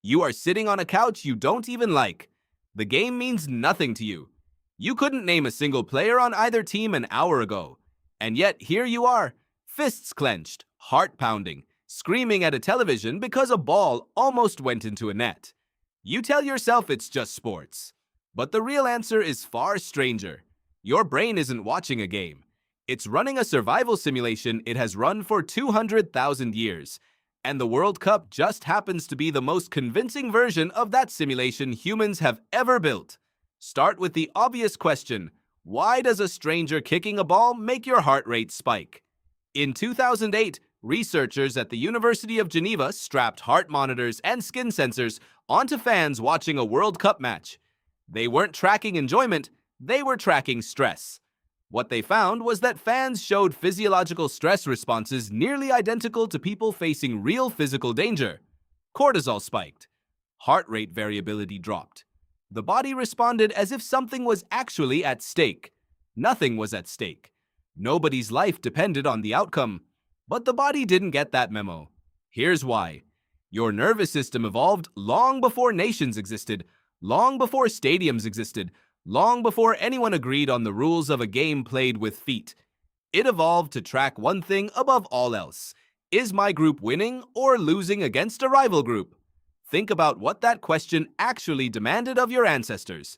You are sitting on a couch you don't even like. The game means nothing to you. You couldn't name a single player on either team an hour ago. And yet here you are, fists clenched, heart pounding, screaming at a television because a ball almost went into a net. You tell yourself it's just sports. But the real answer is far stranger. Your brain isn't watching a game. It's running a survival simulation it has run for 200,000 years. And the World Cup just happens to be the most convincing version of that simulation humans have ever built. Start with the obvious question, why does a stranger kicking a ball make your heart rate spike? In 2008, researchers at the University of Geneva strapped heart monitors and skin sensors onto fans watching a World Cup match. They weren't tracking enjoyment, they were tracking stress. What they found was that fans showed physiological stress responses nearly identical to people facing real physical danger. Cortisol spiked. Heart rate variability dropped. The body responded as if something was actually at stake. Nothing was at stake. Nobody's life depended on the outcome. But the body didn't get that memo. Here's why. Your nervous system evolved long before nations existed, long before stadiums existed, long before anyone agreed on the rules of a game played with feet. It evolved to track one thing above all else. Is my group winning or losing against a rival group? Think about what that question actually demanded of your ancestors.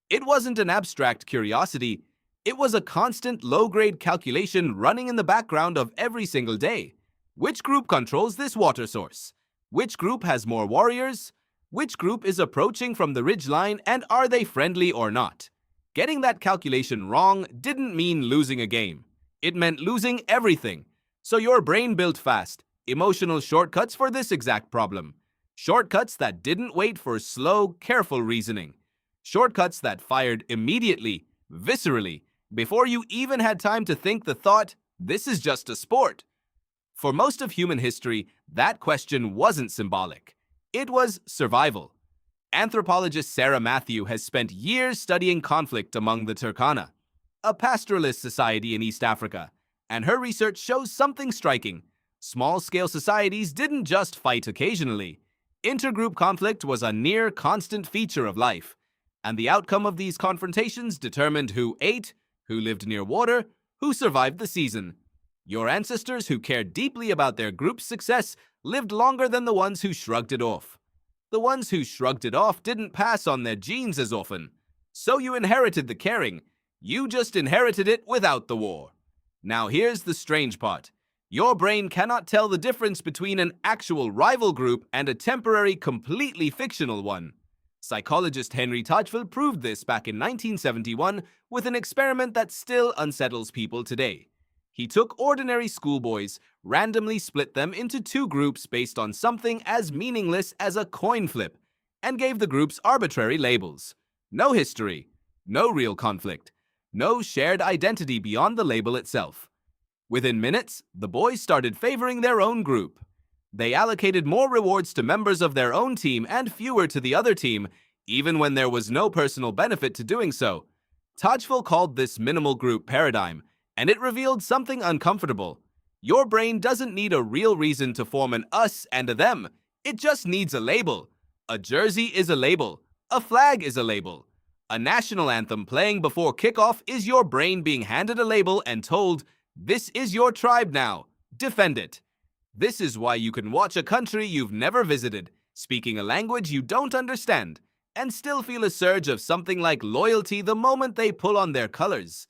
It wasn't an abstract curiosity. It was a constant low-grade calculation running in the background of every single day. Which group controls this water source? Which group has more warriors? Which group is approaching from the ridgeline and are they friendly or not? Getting that calculation wrong didn't mean losing a game. It meant losing everything. So your brain built fast, emotional shortcuts for this exact problem. Shortcuts that didn't wait for slow, careful reasoning. Shortcuts that fired immediately, viscerally, before you even had time to think the thought, this is just a sport. For most of human history, that question wasn't symbolic. It was survival. Anthropologist Sarah Matthew has spent years studying conflict among the Turkana, a pastoralist society in East Africa, and her research shows something striking. Small-scale societies didn't just fight occasionally. Intergroup conflict was a near-constant feature of life, and the outcome of these confrontations determined who ate, who lived near water, who survived the season. Your ancestors who cared deeply about their group's success lived longer than the ones who shrugged it off. The ones who shrugged it off didn't pass on their genes as often. So you inherited the caring. You just inherited it without the war. Now here's the strange part. Your brain cannot tell the difference between an actual rival group and a temporary, completely fictional one. Psychologist Henry Tajfel proved this back in 1971 with an experiment that still unsettles people today. He took ordinary schoolboys, randomly split them into two groups based on something as meaningless as a coin flip, and gave the groups arbitrary labels. No history, no real conflict, no shared identity beyond the label itself. Within minutes, the boys started favoring their own group. They allocated more rewards to members of their own team and fewer to the other team, even when there was no personal benefit to doing so. Tajfel called this minimal group paradigm, and it revealed something uncomfortable. Your brain doesn't need a real reason to form an us and a them. It just needs a label. A jersey is a label. A flag is a label. A national anthem playing before kickoff is your brain being handed a label and told, this is your tribe now. Defend it. This is why you can watch a country you've never visited, speaking a language you don't understand, and still feel a surge of something like loyalty the moment they pull on their colors.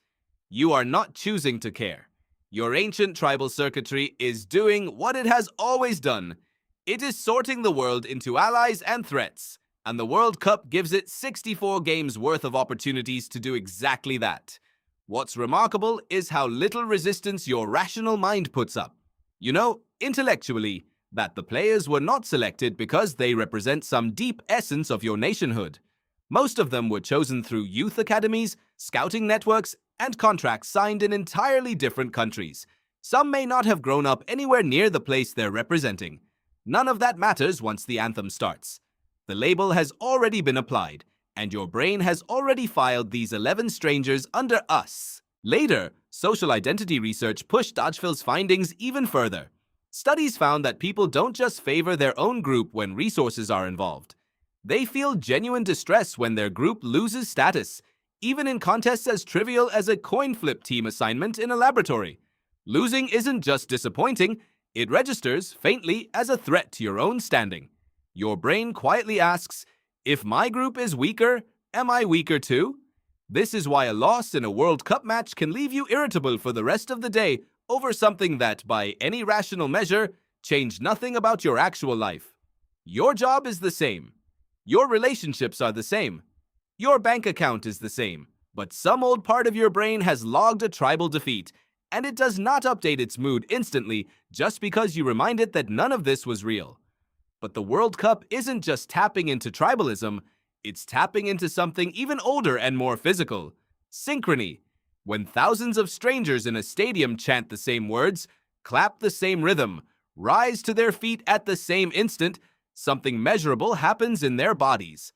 You are not choosing to care. Your ancient tribal circuitry is doing what it has always done. It is sorting the world into allies and threats, and the World Cup gives it 64 games worth of opportunities to do exactly that. What's remarkable is how little resistance your rational mind puts up. You know, intellectually, that the players were not selected because they represent some deep essence of your nationhood. Most of them were chosen through youth academies, scouting networks, and contracts signed in entirely different countries. Some may not have grown up anywhere near the place they're representing. None of that matters once the anthem starts. The label has already been applied, and your brain has already filed these 11 strangers under us. Later, social identity research pushed Tajfel's findings even further. Studies found that people don't just favor their own group when resources are involved. They feel genuine distress when their group loses status, even in contests as trivial as a coin flip team assignment in a laboratory. Losing isn't just disappointing, it registers faintly as a threat to your own standing. Your brain quietly asks, if my group is weaker, am I weaker too? This is why a loss in a World Cup match can leave you irritable for the rest of the day over something that, by any rational measure, changed nothing about your actual life. Your job is the same. Your relationships are the same. Your bank account is the same. But some old part of your brain has logged a tribal defeat, and it does not update its mood instantly just because you remind it that none of this was real. But the World Cup isn't just tapping into tribalism, it's tapping into something even older and more physical: synchrony. When thousands of strangers in a stadium chant the same words, clap the same rhythm, rise to their feet at the same instant, something measurable happens in their bodies.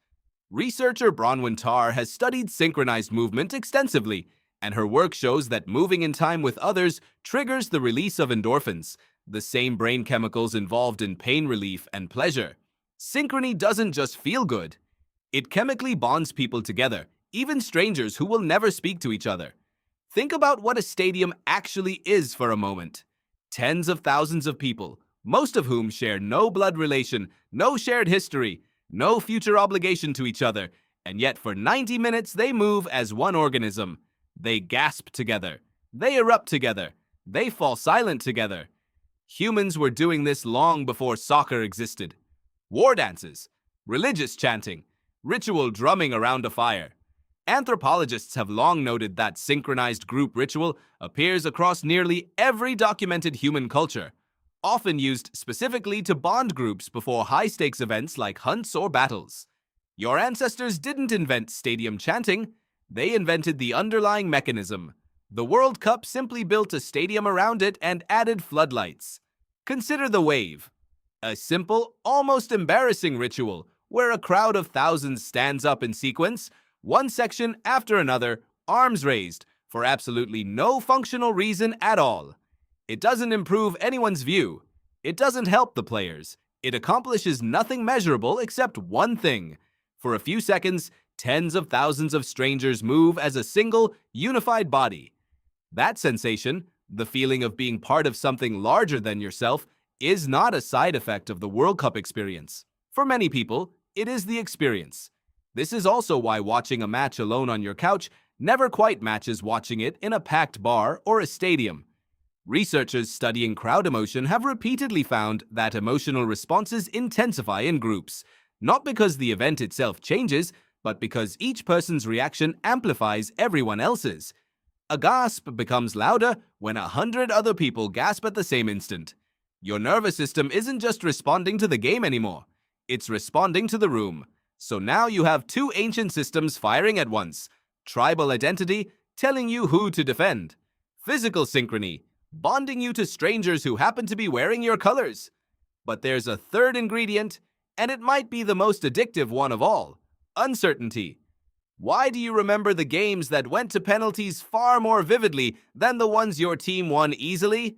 Researcher Bronwyn Tarr has studied synchronized movement extensively, and her work shows that moving in time with others triggers the release of endorphins, the same brain chemicals involved in pain relief and pleasure. Synchrony doesn't just feel good. It chemically bonds people together, even strangers who will never speak to each other. Think about what a stadium actually is for a moment. Tens of thousands of people, most of whom share no blood relation, no shared history, no future obligation to each other, and yet for 90 minutes they move as one organism. They gasp together. They erupt together. They fall silent together. Humans were doing this long before soccer existed. War dances, religious chanting, ritual drumming around a fire. Anthropologists have long noted that synchronized group ritual appears across nearly every documented human culture, often used specifically to bond groups before high-stakes events like hunts or battles. Your ancestors didn't invent stadium chanting, they invented the underlying mechanism. The World Cup simply built a stadium around it and added floodlights. Consider the wave, a simple, almost embarrassing ritual where a crowd of thousands stands up in sequence, one section after another, arms raised, for absolutely no functional reason at all. It doesn't improve anyone's view. It doesn't help the players. It accomplishes nothing measurable except one thing. For a few seconds, tens of thousands of strangers move as a single, unified body. That sensation, the feeling of being part of something larger than yourself, is not a side effect of the World Cup experience. For many people, it is the experience. This is also why watching a match alone on your couch never quite matches watching it in a packed bar or a stadium. Researchers studying crowd emotion have repeatedly found that emotional responses intensify in groups, not because the event itself changes, but because each person's reaction amplifies everyone else's. A gasp becomes louder when 100 other people gasp at the same instant. Your nervous system isn't just responding to the game anymore, it's responding to the room. So now you have two ancient systems firing at once: tribal identity, telling you who to defend; physical synchrony, bonding you to strangers who happen to be wearing your colors. But there's a third ingredient, and it might be the most addictive one of all: uncertainty. Why do you remember the games that went to penalties far more vividly than the ones your team won easily?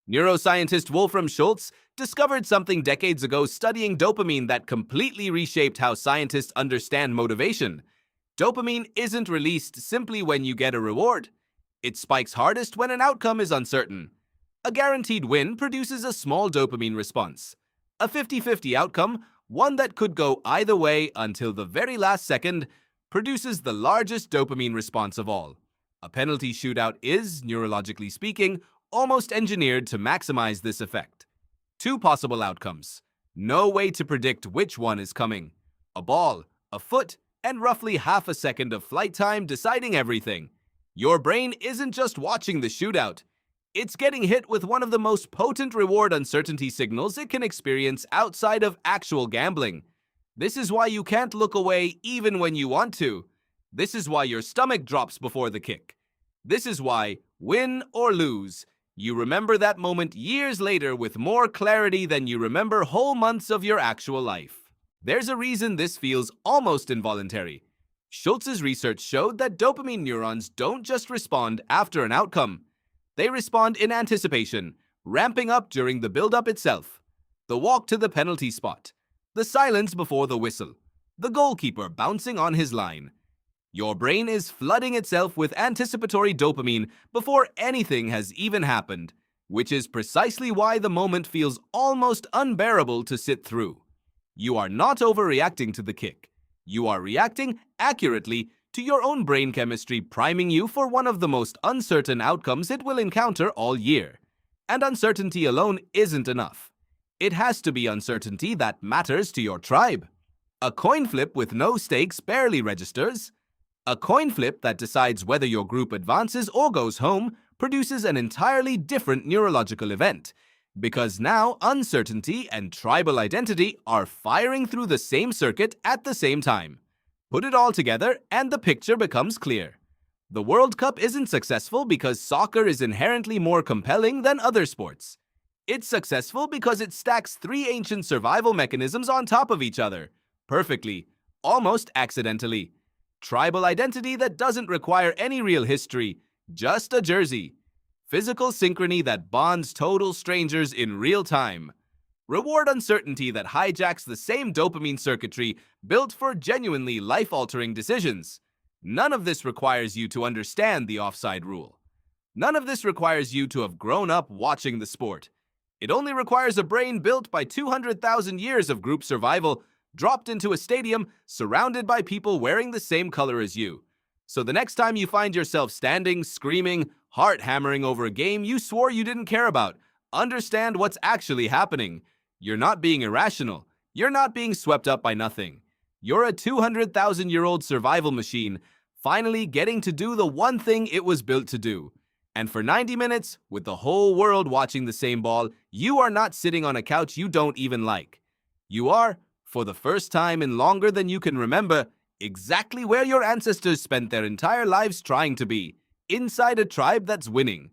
Neuroscientist Wolfram Schultz discovered something decades ago studying dopamine that completely reshaped how scientists understand motivation. Dopamine isn't released simply when you get a reward. It spikes hardest when an outcome is uncertain. A guaranteed win produces a small dopamine response. A 50-50 outcome, one that could go either way until the very last second, produces the largest dopamine response of all. A penalty shootout is, neurologically speaking, almost engineered to maximize this effect. Two possible outcomes. No way to predict which one is coming. A ball, a foot, and roughly half a second of flight time deciding everything. Your brain isn't just watching the shootout. It's getting hit with one of the most potent reward uncertainty signals it can experience outside of actual gambling. This is why you can't look away even when you want to. This is why your stomach drops before the kick. This is why, win or lose, you remember that moment years later with more clarity than you remember whole months of your actual life. There's a reason this feels almost involuntary. Schultz's research showed that dopamine neurons don't just respond after an outcome. They respond in anticipation, ramping up during the build-up itself, the walk to the penalty spot, the silence before the whistle, the goalkeeper bouncing on his line. Your brain is flooding itself with anticipatory dopamine before anything has even happened, which is precisely why the moment feels almost unbearable to sit through. You are not overreacting to the kick. You are reacting accurately to your own brain chemistry, priming you for one of the most uncertain outcomes it will encounter all year. And uncertainty alone isn't enough. It has to be uncertainty that matters to your tribe. A coin flip with no stakes barely registers. A coin flip that decides whether your group advances or goes home produces an entirely different neurological event, because now uncertainty and tribal identity are firing through the same circuit at the same time. Put it all together and the picture becomes clear. The World Cup isn't successful because soccer is inherently more compelling than other sports. It's successful because it stacks three ancient survival mechanisms on top of each other, perfectly, almost accidentally. Tribal identity that doesn't require any real history, just a jersey. Physical synchrony that bonds total strangers in real time. Reward uncertainty that hijacks the same dopamine circuitry built for genuinely life-altering decisions. None of this requires you to understand the offside rule. None of this requires you to have grown up watching the sport. It only requires a brain built by 200,000 years of group survival, dropped into a stadium surrounded by people wearing the same color as you. So the next time you find yourself standing, screaming, heart-hammering over a game you swore you didn't care about, understand what's actually happening. You're not being irrational. You're not being swept up by nothing. You're a 200,000-year-old survival machine, finally getting to do the one thing it was built to do. And for 90 minutes, with the whole world watching the same ball, you are not sitting on a couch you don't even like. You are, for the first time in longer than you can remember, exactly where your ancestors spent their entire lives trying to be, inside a tribe that's winning.